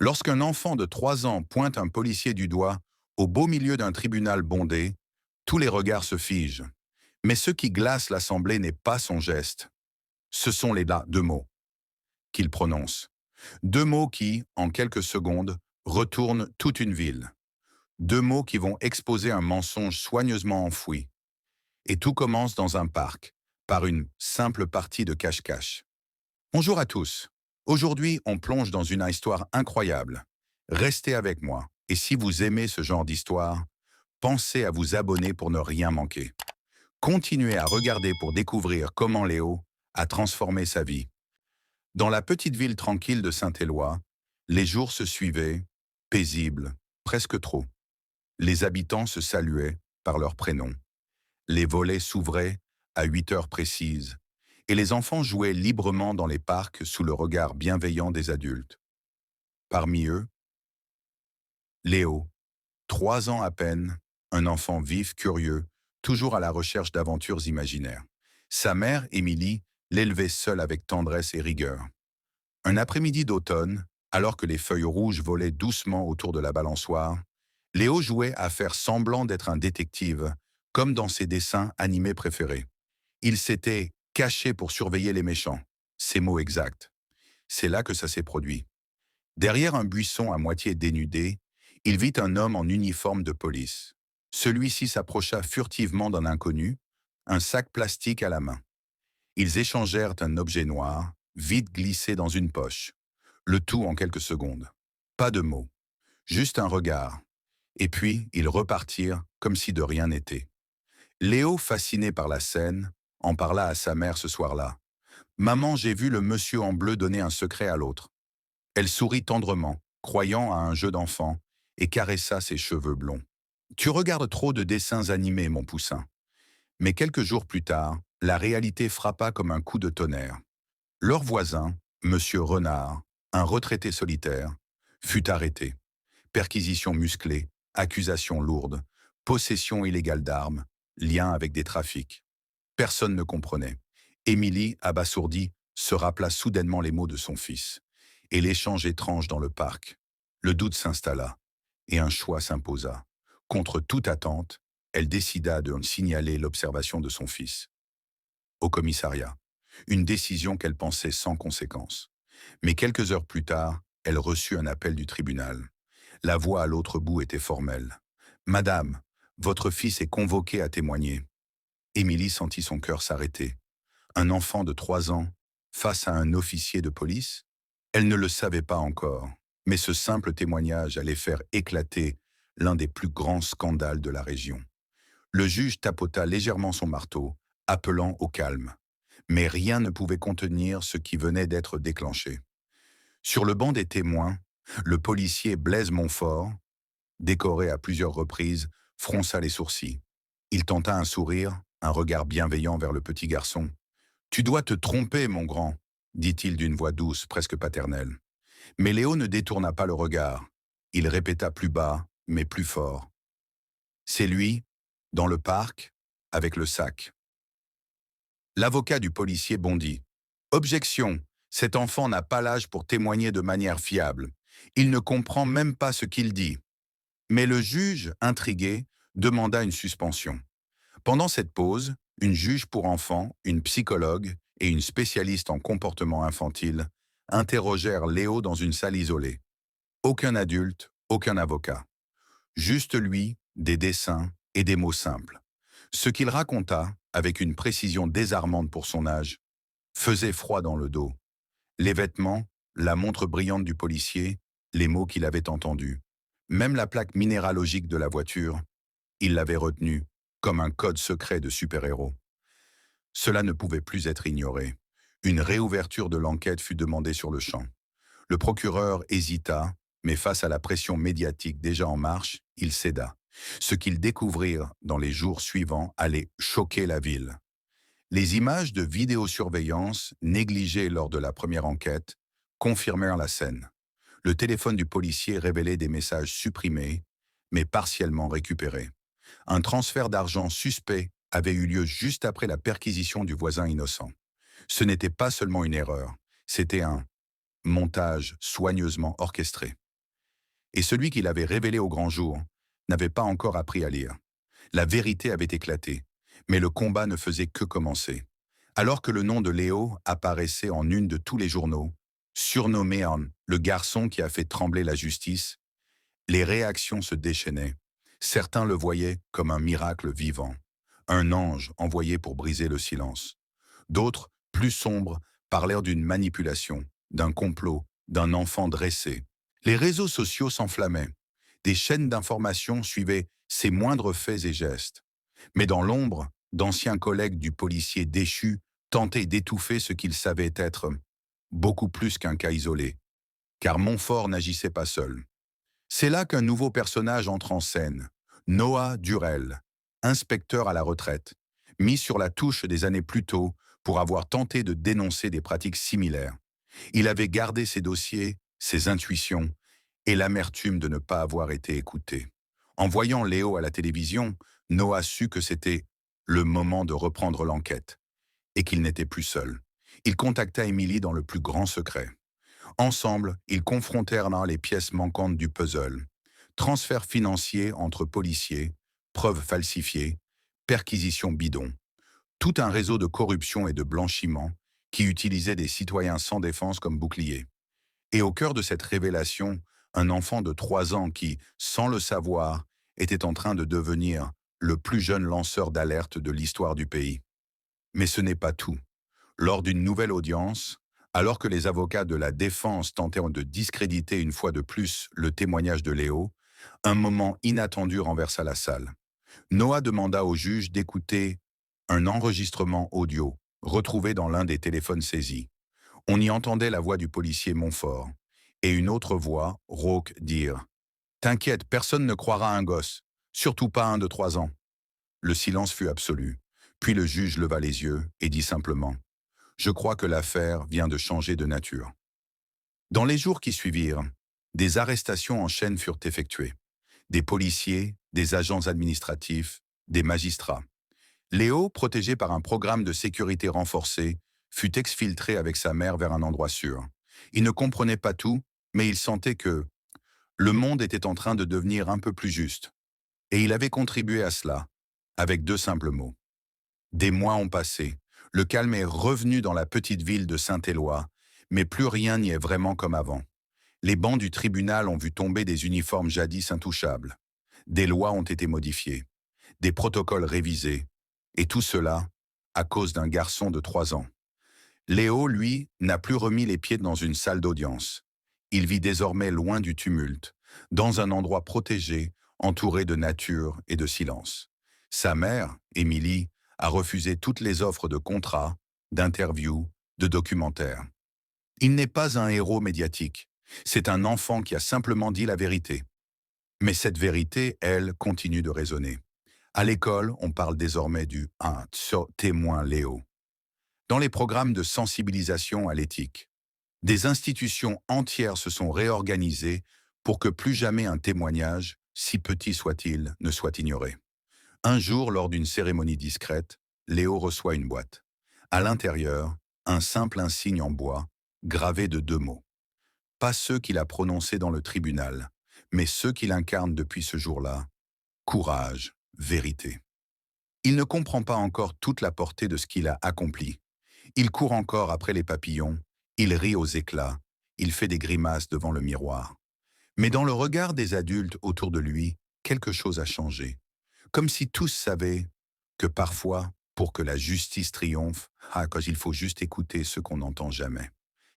Lorsqu'un enfant de 3 ans pointe un policier du doigt au beau milieu d'un tribunal bondé, tous les regards se figent. Mais ce qui glace l'Assemblée n'est pas son geste, ce sont les là deux mots qu'il prononce. Deux mots qui, en quelques secondes, retournent toute une ville. Deux mots qui vont exposer un mensonge soigneusement enfoui. Et tout commence dans un parc, par une simple partie de cache-cache. Bonjour à tous. Aujourd'hui, on plonge dans une histoire incroyable. Restez avec moi. Et si vous aimez ce genre d'histoire, pensez à vous abonner pour ne rien manquer. Continuez à regarder pour découvrir comment Léo a transformé sa vie. Dans la petite ville tranquille de Saint-Éloi, les jours se suivaient, paisibles, presque trop. Les habitants se saluaient par leurs prénoms. Les volets s'ouvraient à 8 heures précises, et les enfants jouaient librement dans les parcs sous le regard bienveillant des adultes. Parmi eux, Léo, 3 ans à peine, un enfant vif, curieux, toujours à la recherche d'aventures imaginaires. Sa mère, Émilie, l'élevait seule avec tendresse et rigueur. Un après-midi d'automne, alors que les feuilles rouges volaient doucement autour de la balançoire, Léo jouait à faire semblant d'être un détective, comme dans ses dessins animés préférés. Il s'était caché pour surveiller les méchants. Ces mots exacts. C'est là que ça s'est produit. Derrière un buisson à moitié dénudé, il vit un homme en uniforme de police. Celui-ci s'approcha furtivement d'un inconnu, un sac plastique à la main. Ils échangèrent un objet noir, vite glissé dans une poche. Le tout en quelques secondes. Pas de mots, juste un regard. Et puis, ils repartirent comme si de rien n'était. Léo, fasciné par la scène, en parla à sa mère ce soir-là. « Maman, j'ai vu le monsieur en bleu donner un secret à l'autre. » Elle sourit tendrement, croyant à un jeu d'enfant, et caressa ses cheveux blonds. « Tu regardes trop de dessins animés, mon poussin. » Mais quelques jours plus tard, la réalité frappa comme un coup de tonnerre. Leur voisin, monsieur Renard, un retraité solitaire, fut arrêté. Perquisition musclée, accusations lourdes, possession illégale d'armes, lien avec des trafics. Personne ne comprenait. Émilie, abasourdie, se rappela soudainement les mots de son fils. Et l'échange étrange dans le parc. Le doute s'installa, et un choix s'imposa. Contre toute attente, elle décida de signaler l'observation de son fils. Au commissariat. Une décision qu'elle pensait sans conséquence. Mais quelques heures plus tard, elle reçut un appel du tribunal. La voix à l'autre bout était formelle. « Madame, votre fils est convoqué à témoigner. » Émilie sentit son cœur s'arrêter. Un enfant de 3 ans, face à un officier de police? Elle ne le savait pas encore, mais ce simple témoignage allait faire éclater l'un des plus grands scandales de la région. Le juge tapota légèrement son marteau, appelant au calme. Mais rien ne pouvait contenir ce qui venait d'être déclenché. Sur le banc des témoins, le policier Blaise Montfort, décoré à plusieurs reprises, fronça les sourcils. Il tenta un sourire, un regard bienveillant vers le petit garçon. « Tu dois te tromper, mon grand », dit-il d'une voix douce, presque paternelle. Mais Léo ne détourna pas le regard. Il répéta plus bas, mais plus fort. « C'est lui, dans le parc, avec le sac. » L'avocat du policier bondit. « Objection, cet enfant n'a pas l'âge pour témoigner de manière fiable. Il ne comprend même pas ce qu'il dit. » Mais le juge, intrigué, demanda une suspension. Pendant cette pause, une juge pour enfants, une psychologue et une spécialiste en comportement infantile interrogèrent Léo dans une salle isolée. Aucun adulte, aucun avocat. Juste lui, des dessins et des mots simples. Ce qu'il raconta, avec une précision désarmante pour son âge, faisait froid dans le dos. Les vêtements, la montre brillante du policier, les mots qu'il avait entendus. Même la plaque minéralogique de la voiture, il l'avait retenue, comme un code secret de super-héros. Cela ne pouvait plus être ignoré. Une réouverture de l'enquête fut demandée sur le champ. Le procureur hésita, mais face à la pression médiatique déjà en marche, il céda. Ce qu'ils découvrirent dans les jours suivants allait choquer la ville. Les images de vidéosurveillance négligées lors de la première enquête confirmèrent la scène. Le téléphone du policier révélait des messages supprimés, mais partiellement récupérés. Un transfert d'argent suspect avait eu lieu juste après la perquisition du voisin innocent. Ce n'était pas seulement une erreur, c'était un montage soigneusement orchestré. Et celui qui l'avait révélé au grand jour n'avait pas encore appris à lire. La vérité avait éclaté, mais le combat ne faisait que commencer. Alors que le nom de Léo apparaissait en une de tous les journaux, surnommé en le garçon qui a fait trembler la justice, les réactions se déchaînaient. Certains le voyaient comme un miracle vivant, un ange envoyé pour briser le silence. D'autres, plus sombres, parlèrent d'une manipulation, d'un complot, d'un enfant dressé. Les réseaux sociaux s'enflammaient. Des chaînes d'information suivaient ses moindres faits et gestes. Mais dans l'ombre, d'anciens collègues du policier déchu tentaient d'étouffer ce qu'ils savaient être beaucoup plus qu'un cas isolé. Car Montfort n'agissait pas seul. C'est là qu'un nouveau personnage entre en scène, Noah Durel, inspecteur à la retraite, mis sur la touche des années plus tôt pour avoir tenté de dénoncer des pratiques similaires. Il avait gardé ses dossiers, ses intuitions et l'amertume de ne pas avoir été écouté. En voyant Léo à la télévision, Noah sut que c'était le moment de reprendre l'enquête et qu'il n'était plus seul. Il contacta Émilie dans le plus grand secret. Ensemble, ils confrontèrent les pièces manquantes du puzzle. Transfert financier entre policiers, preuves falsifiées, perquisitions bidons. Tout un réseau de corruption et de blanchiment qui utilisait des citoyens sans défense comme boucliers. Et au cœur de cette révélation, un enfant de 3 ans qui, sans le savoir, était en train de devenir le plus jeune lanceur d'alerte de l'histoire du pays. Mais ce n'est pas tout. Lors d'une nouvelle audience, alors que les avocats de la défense tentaient de discréditer une fois de plus le témoignage de Léo, un moment inattendu renversa la salle. Noah demanda au juge d'écouter un enregistrement audio retrouvé dans l'un des téléphones saisis. On y entendait la voix du policier Montfort et une autre voix, rauque, dire « T'inquiète, personne ne croira un gosse, surtout pas un de 3 ans. » Le silence fut absolu, puis le juge leva les yeux et dit simplement « Je crois que l'affaire vient de changer de nature. » Dans les jours qui suivirent, des arrestations en chaîne furent effectuées. Des policiers, des agents administratifs, des magistrats. Léo, protégé par un programme de sécurité renforcé, fut exfiltré avec sa mère vers un endroit sûr. Il ne comprenait pas tout, mais il sentait que le monde était en train de devenir un peu plus juste. Et il avait contribué à cela, avec 2 simples mots. Des mois ont passé, le calme est revenu dans la petite ville de Saint-Éloi, mais plus rien n'y est vraiment comme avant. Les bancs du tribunal ont vu tomber des uniformes jadis intouchables. Des lois ont été modifiées, des protocoles révisés, et tout cela à cause d'un garçon de 3 ans. Léo, lui, n'a plus remis les pieds dans une salle d'audience. Il vit désormais loin du tumulte, dans un endroit protégé, entouré de nature et de silence. Sa mère, Émilie, a refusé toutes les offres de contrats, d'interviews, de documentaires. Il n'est pas un héros médiatique. C'est un enfant qui a simplement dit la vérité. Mais cette vérité, elle, continue de résonner. À l'école, on parle désormais du « un témoin Léo ». Dans les programmes de sensibilisation à l'éthique, des institutions entières se sont réorganisées pour que plus jamais un témoignage, si petit soit-il, ne soit ignoré. Un jour, lors d'une cérémonie discrète, Léo reçoit une boîte. À l'intérieur, un simple insigne en bois, gravé de 2 mots. Pas ceux qu'il a prononcés dans le tribunal, mais ceux qu'il incarne depuis ce jour-là. Courage, vérité. Il ne comprend pas encore toute la portée de ce qu'il a accompli. Il court encore après les papillons, il rit aux éclats, il fait des grimaces devant le miroir. Mais dans le regard des adultes autour de lui, quelque chose a changé. Comme si tous savaient que parfois, pour que la justice triomphe, quand il faut juste écouter ce qu'on n'entend jamais.